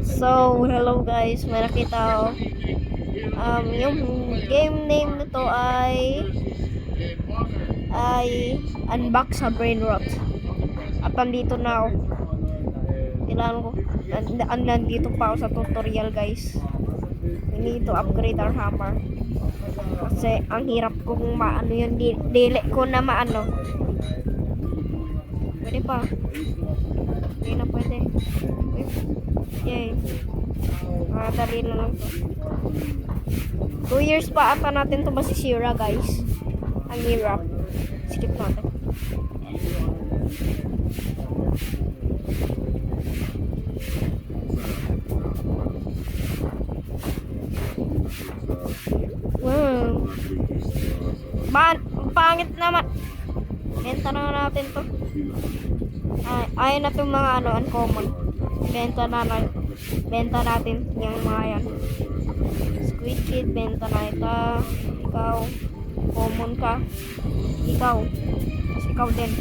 So, hello guys, may nakita ako. Yung game name nito ay Unbox sa Brain Rot. At nandito na ako. Kailangan ko, nandito pa ako sa tutorial guys. We need to upgrade our hammer. Kasi ang hirap kong maano yun, dili ko na maano. Pwede pa. Hindi na pwede. Yay. Dali na lang to. 2 years pa ata natin to masisira guys. Ang hirap. Skip natin. Pangit naman. Benta na natin to. Ayun na itong mga uncommon. Benta natin yung mga yan. Squid Kid, benta na ito. Ikaw, common ka. Ikaw. Tapos ikaw din.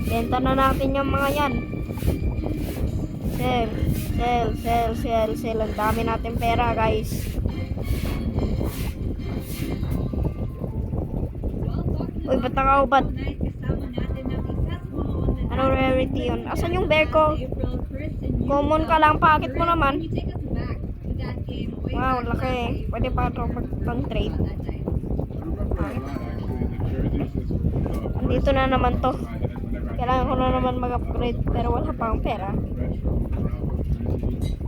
Benta na natin yung mga yan. Sell. Ang dami natin pera guys. Uy, ba't nakaubad? Ano rarity yun? Asan yung bear ko? Common ka lang, pakit mo naman. Wow, laki. Pwede pa ito mag-trade. Andito na naman to. Kailangan ko na naman mag-upgrade pero wala pa akong pera.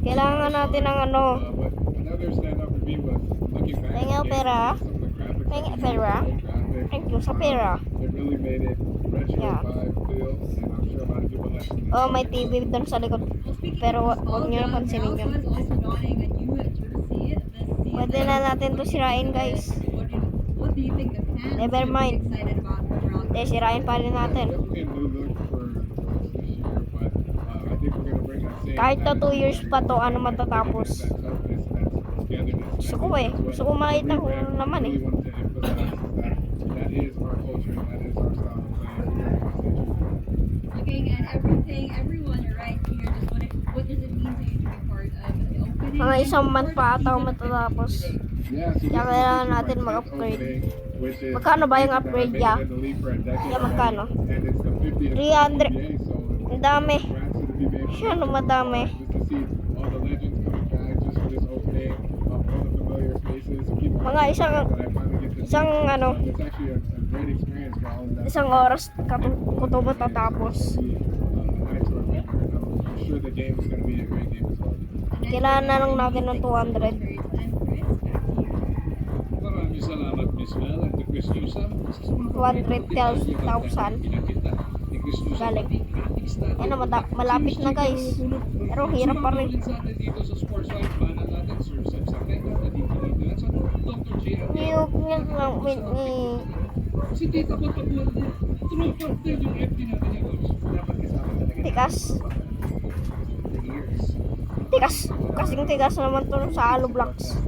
Kailangan natin ng Penga pera. Penga pera. Thank you sa pera. Yeah. Oh, may TV doon sa likod. Pero huwag nyo na pansinin yun. Pwede na natin to sirain guys. Never mind. Sirain pa rin natin. Kahit na 2 years pa to, ano matatapos. Gusto ko makita ko naman eh. Looking at everything, everyone right here, just what does it mean to you to be part of the opening? Mga isang month pa ata matatapos. Kaya kailangan natin mag-upgrade. Magkano ba yung upgrade niya? Kaya magkano? 300. Ang dami. Siya madami. Mga isang oras ko matatapos. Kailangan na lang natin ng 200. Maraming salamat, Miss Mel. At the Christusan, 200,000 galing. Ayun, malapit na guys. Pero hirap pa rin. Niyog lang Si Tita ba tabuan mo? True din yung FD natin yung tigas naman to sa Halo Blocks.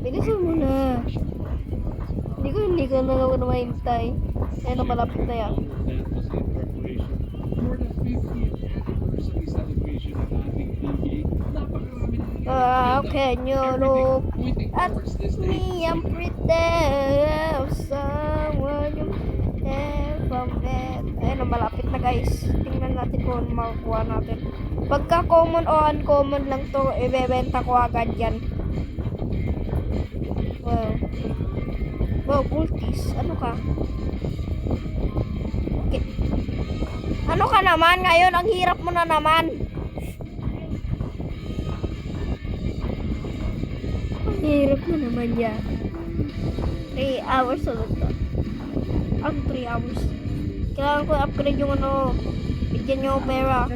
Bilisan mo na. Hindi ko na naman mahintay. Ayun, malapit na yan. Can you look at me? I'm pretty someone you never met. Ayun, malapit na guys. Tingnan natin kung makukuha natin. Pagka common o uncommon lang to, ibebenta ko agad yan. Wow, ultis. Ano ka? Okay. Ano ka naman ngayon? Ang hirap mo na naman. Ang hirap mo naman yan. 3 hours ulit to. Ang 3 hours. Kailangan ko upgrade yung bigyan nyo pera.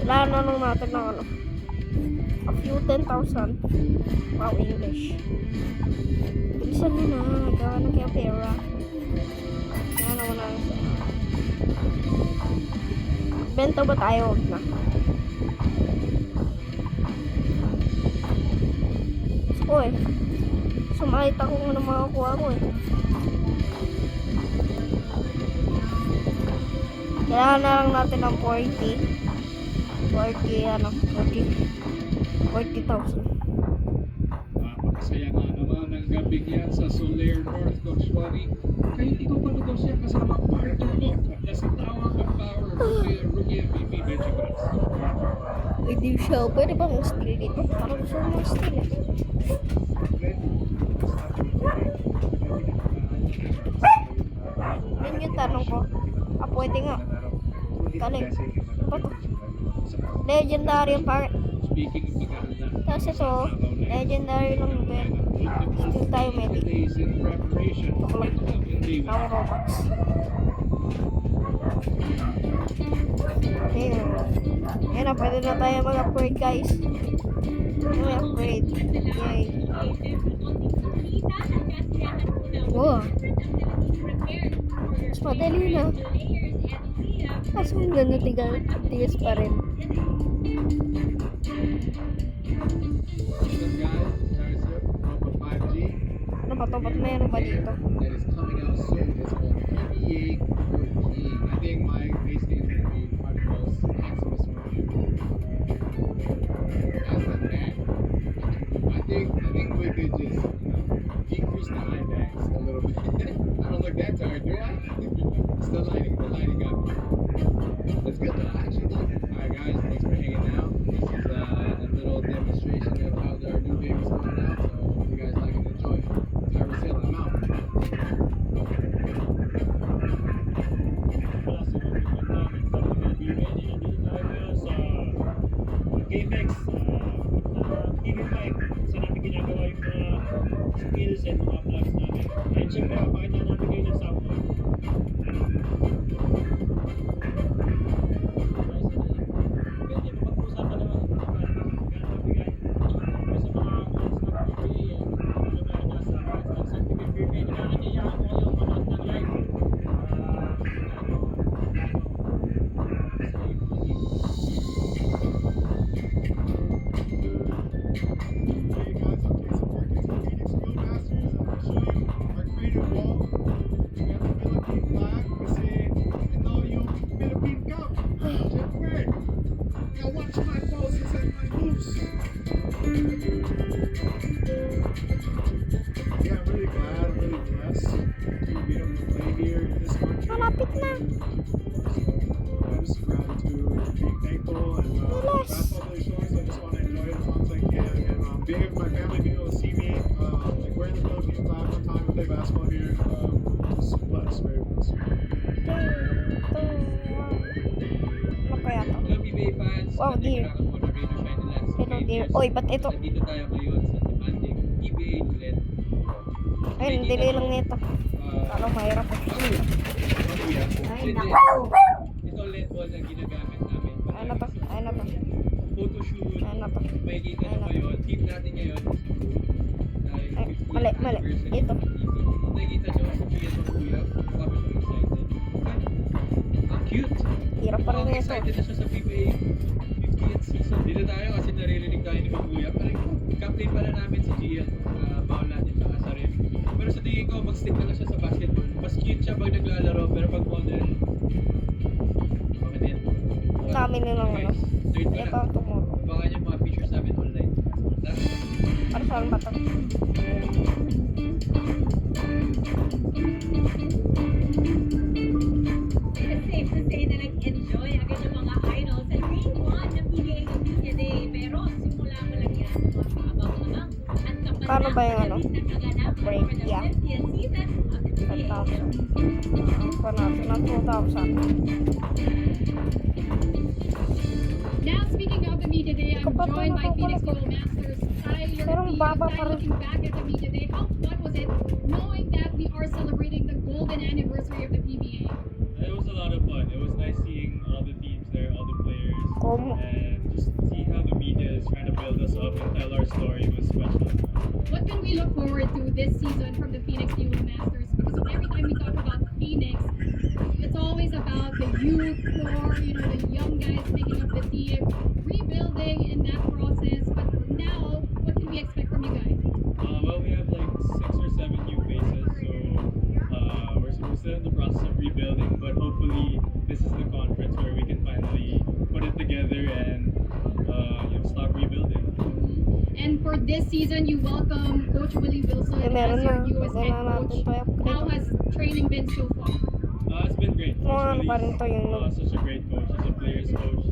Kailangan na lang natin ng a few 10,000. Wow, English. Bilisan mo na. Gawa na kaya pera. Kaya naman na. Benta ba tayo? Huwag na. ko eh. Sumahit ako ng mga kuha ko eh. Kailangan na lang natin ng 40,000. Napakasaya nga naman ang gabing yan sa Soler North, Coach Wally. Kahit ikaw pa na daw siya kasama ang partner mo na si Tawag ng Power, rookie MVP Benji Bras. Hindi siya. Pwede bang steal dito? Parang gusto mo steal eh. Yan yung tanong ko. Pwede nga. Galing. Ano ba to? Legendary yung pangit. Speaking of pag-aalala, Tapos ito, legendary lang din. Still tayo medic. days in preparation Ako lang. Ako Robux. Ayun. Ayun na, pwede na tayo mag-upgrade guys. May upgrade. Yay. Wow. Mas madali na. Kaso hanggang tigas pa rin. What's up guys? Starship Nova 5G Ano ba to? Ba't mayroon ba dito? that is coming out soon. It's called PBA 14. I think my base game is going to be my most Maximus movie. As the tank, I think we could just decrease the eye bags a little bit. I don't look that tired, do I? It's the lighting up. Let's get to action. Alright guys, thanks for hanging out. This is a little demonstration of how our new game is coming out. So hope you guys like and enjoy. Tyrus Hill, I'm out. GameX, TV5, saan namin ginagawa yung mga skills and mga vlogs namin. And syempre, pakita namin kayo ng soundboard. Pwede mapag-usapan naman ito naman. Gano'n sa mga PBA, ano na nasa sa PBA, nakakanyayaan ko kayong manood ng live. Hey guys, I'm Jason Perkins from Phoenix Skill Masters. I'm going to show you our creative wall. We got the Philippine flag kasi ito yung Philippine Cup. Siyempre, now watch my poses and my moves. Yeah, I'm really glad, I'm really blessed to be able to play here in this country. Malapit na. Just gratitude and being thankful and basketball really showing, so I just want to enjoy it as long as I can. And being with my family, being able to see me, like wearing the Philippine flag one time and play basketball here, just blessed, very blessed. Ano kaya to? Hello PBA fans! Wow, dear. Natin po na Radio Shine the last Hello 8 dear. years. Oy, ba't ito? Nandito tayo ngayon sa demanding PBA ulit. Ayun, delay lang nito. Ano, mahirap eh. Ay, ito LED wall ang ginagamit namin. Ayun na to. Ayun na to. Photoshoot. Ayun na to. May kita nyo ngayon. Team natin ngayon. Dahil Ay, 50th mali. anniversary Ito. ng PBA. Nakikita nyo si Gia ng kuya. Tapos siya excited. Ang cute! Hirap pa rin Mukhang ito. excited na siya sa PBA 50th season. Dito tayo kasi naririnig tayo ni Kuya. Parang captain pala namin si Gian. Bawal natin siya kasarin. Pero sa tingin ko, mag-stick na lang siya sa basketball. Mas cute siya pag naglalaro, pero pag model, bakit yan? Dami nilang ano. Guys, third ko Ito na. ang tumulong. Baka yung mga pictures namin online. Para saan ba to? It's safe to say na nag-enjoy agad yung mga idols sa Green 1 ng PBA Media Day. Pero simula pa lang yan, mga kaabang-abang at kapag Paano ba yung ano? Break, for the yeah. 50th season of the PBA. 1,000. Ang pa natin ng 2,000. Now, speaking of the Media Day, I'm Kapag joined by nakukulit Phoenix ko. Dual Masters. Tyler, Pero ang baba pa rin. looking back at the Media Day, how fun was it knowing that we are celebrating the golden anniversary of the PBA? It was a lot of fun. It was nice seeing all the teams there, all the players, Como? and just see how the media is trying to build us up and tell our story was special. What can we look forward to this season from the Phoenix Dual Masters? Because every time we talk about Phoenix, it's always about the youth core, the young guys making up the team, rebuilding in that process. But now, what can we expect from you guys? And for this season, you welcome Coach Willie Wilson Eh, as meron your na. newest Wala head natin coach. to i-upgrade. How has training been so far? It's been great. Mga ano pa rin to yung Such a great coach. He's a player's coach.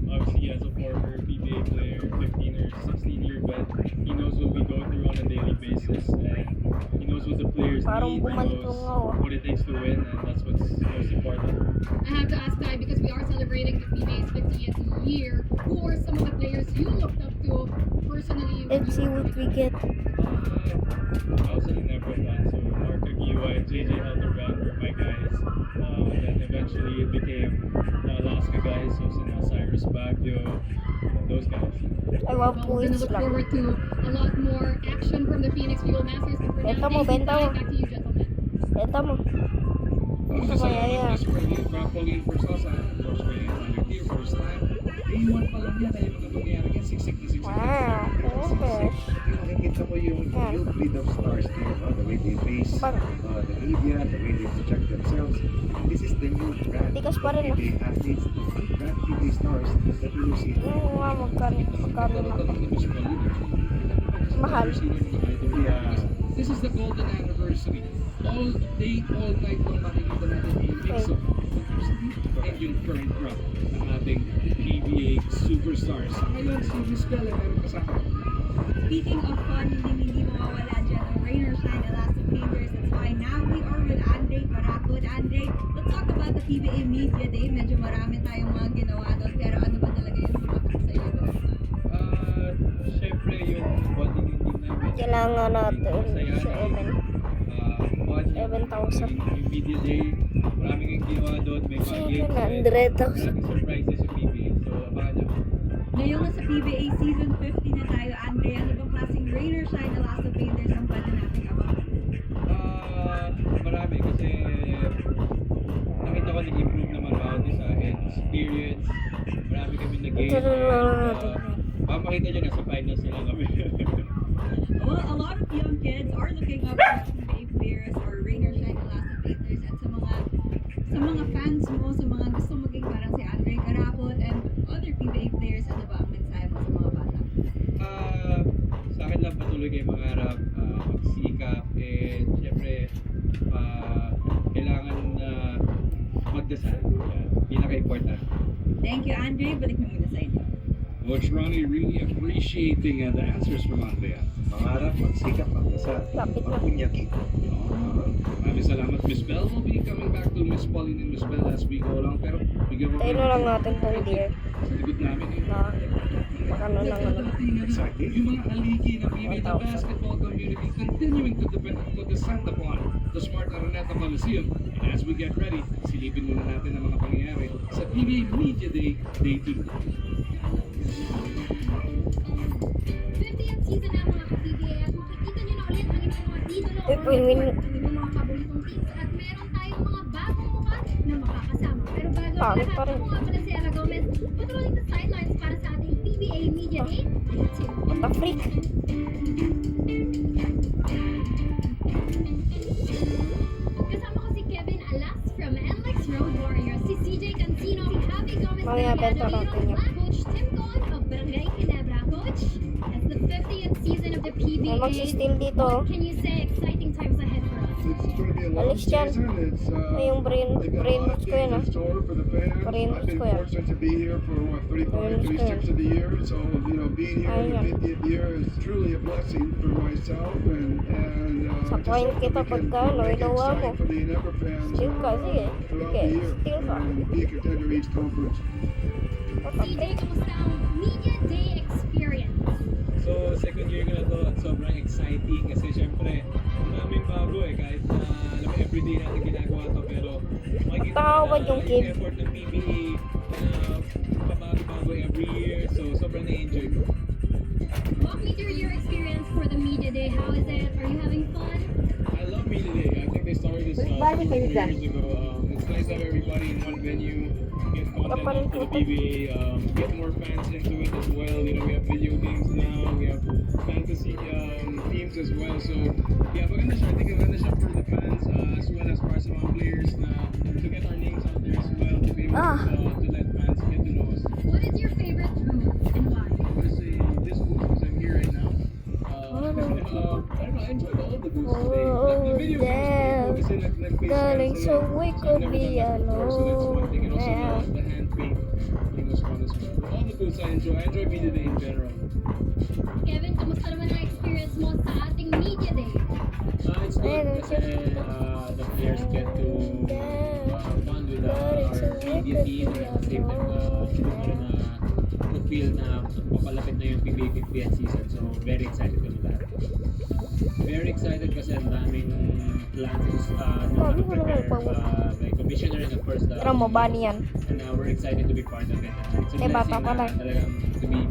Obviously, as a former PBA player, 15 or 16-year vet, he knows what we go through on a daily basis, and he knows what the players Parang need. He bumalik knows lang ako. what it takes to win, and that's what's most important. I have to ask Ty, because we are celebrating the PBA's 50th year, who are some of the players you looked up to personally? Let's see what we get. I was an Inebra fan, so Mark Aguiwa and JJ Helderbrand were my guys. Then eventually it became the Alaska guys, so sina Cyrus Baguio, those guys. Ay, wow, Well, we're gonna points look lang. forward to a lot more action from the Phoenix Fuel Masters. But for now, Benta mo, thank you, benta Ty. mo. Back to you, gentlemen. Benta mo. Salamat Miss Pearlie, Pauline Versosa, Coach Ray, here first time. A1 pa lang yan, ay mga pangyayari yan, siksik na siksik. Wow, okay. Nakikita mo yung new breed of stars there, no? The way they face the media, the way they project themselves. This is the new brand Tikas pa rin, of PBA athletes, brand PBA stars that you will see. Oo nga, magkano na. Tanong ni Miss Pearlie. Mahal. Yeah. This is the golden anniversary. All day, all night long makikita natin yung mix of diversity and yung current crop ng ating PBA superstars. Ngayon, si Miss Bella meron kasama. Speaking of fun, hindi mawawala dyan ang rain or shine Elastic Painters. That's why now we are with Andre Caracot. Andre, let's talk about the PBA Media Day. Medyo marami tayong mga ginawa doon. Pero ano ba talaga yung sumatak sa iyo doon? Siyempre yung bonding yung team namin. Kailangan natin Masaya sa Evan. bonding, 7,000. yung media day, maraming yung ginawa doon, may mga games, 700,000. maraming surprises yung PBA. So, abangan nyo. Ngayon nga sa PBA Season 50 na tayo, Andre. Ano bang klaseng rain or shine Elastic Painters ang pwede natin abangan? Marami kasi nakita ko nag-improve naman bawat isa and experience. Marami kami nag-gain. Ito na lang natin. Makita nyo nasa finals na lang kami. Well, a lot of young kids are looking up to PBA players or rain or shine Elastic Painters. At sa mga fans mo, sa mga gusto maging parang si Andre Caracot and other PBA players, ano ba ang mensahe mo sa mga bata? Sa akin lang patuloy kayo mangarap, magsikap, and syempre kailangan magdasal. Pinaka-important. Thank you, Andre. Balik na muna sa inyo. Coach Ronnie really appreciating the answers from Andrea. Mangarap, magsikap, magdasal, Lapit na. mapunyagi. Maraming salamat. Miss Bell will be coming back to Miss Pauline and Miss Bell as we go along. Pero bigyan mo Tayo na lang natin tong deer sa likod namin eh. na magkano lang ano. Exactly. Yung mga haligi ng PBA, the basketball community continuing to descend upon the Smart Araneta Coliseum. And as we get ready, silipin muna natin ang mga pangyayari sa PBA Media Day, Day 2. 50th season na mga ka-PBA at makikita nyo na ulit ang inyong mga idolo Eh, pwingin. ang inyong mga paboritong teams at meron tayong mga bagong mukha na makakasama. Pero bago ang Pangit lahat, pa rin. ako nga pala si Ara Gomez, patrolling the sidelines para sa ating PBA Media Day. Let's see. What the freak? Kasama ko si Kevin Alas from NLEX Road Warriors, si CJ Cancino, si Javi Gomez Mamaya ng benta Gadolino, natin yan. Coach Tim Con of Barangay Ginebra. Coach, it's the 50th season of the May PBA. magsisteal dito. What can you say? Exciting times ahead for us. It's going to be a long Alis dyan. season. It's, Ay, yung brain they've got a brain lot of roots ko yan games ah. in store for the fans. Brain I've roots been ko yan. fortunate to be here for what, 35, Brain roots ko 36 of the year. So, you know, being here in the Ayun. 50th year is truly a blessing for myself and Sa just point hope kita that we can pagka, no, make it inawa mo. exciting for the Endeavor fans Steal ka, sige. throughout Sige, the year steal ka. and be a contender each conference. CJ, kamusta ang Media Day experience? So, second year ko na to at sobrang exciting kasi syempre, maraming bago eh. Kahit na, alam mo, everyday natin ginagawa to pero makikita Tawad mo yung na kid. yung effort ng PBA na pabago-bago every year. So, sobrang na-enjoy ko. Walk me through your experience for the Media Day. How is it? Are you having fun? I love Media Day. I think they started this 3 years ago. It's nice to have everybody in one venue, get content out to the PBA, get more fans into it as well. You know, we have video games now, we have fantasy teams as well. So, yeah, maganda siya. I think maganda siya for the fans as well as para sa mga players na to get our names out there as well, to be able to let fans get to know us. What is your favorite move and why? I want to say this move because I'm here I don't know, I enjoyed all the boosts Oh, today. The video damn. games kasi nag-face Darling, cam so sila. we I've could never be done that before, so that's one thing. And also alone. the hand paint thing was fun as well. But all the boosts I enjoy Media Day in general. Kevin, kamusta naman ang experience mo sa ating media day? It's good kasi the players get to bond with our media team and at the same time feel na papalapit na yung PBA 50th season, so very excited kami lahat. Very excited kasi ang daming plans na prepare by commissioner and of course the Tara mo, bani yan. and we're excited to be part of it. It's a Eh, bata blessing pa na lang. talagang to be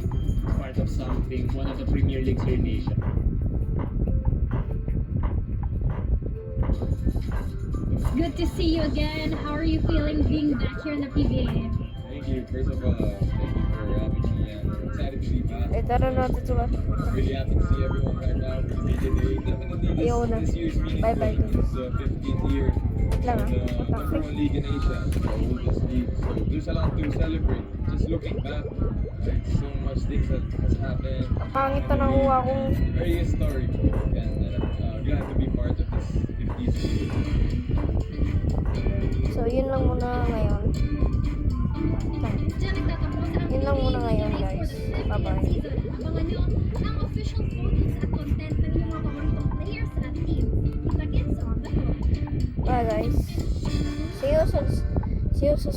part of something, one of the premier leagues here in Asia. Good to see you again. How are you feeling being back here in the PBA? Thank you. First of all, thank you for having me. I'm excited to be back. Eh, tara natin sulat. Really happy to see everyone back out for the media day. Definitely Ayaw na. this year's meeting Bye-bye. is the 15th year Lang of the number one league in Asia, the oldest league. So there's a lot to celebrate. Just looking back, right, so much things that has happened. Ang pangit na nakuha kong Very historic, and I'm glad to be part of this 50th year. So, yun lang muna ngayon. Diyan nagtatapos ang Yun lang muna ngayon, PBA guys. for the 50th Bye-bye. season. Abangan nyo ang official photos at content ng inyong mga paboritong players at team. Kita-kits on the court. Bye, guys. See you sa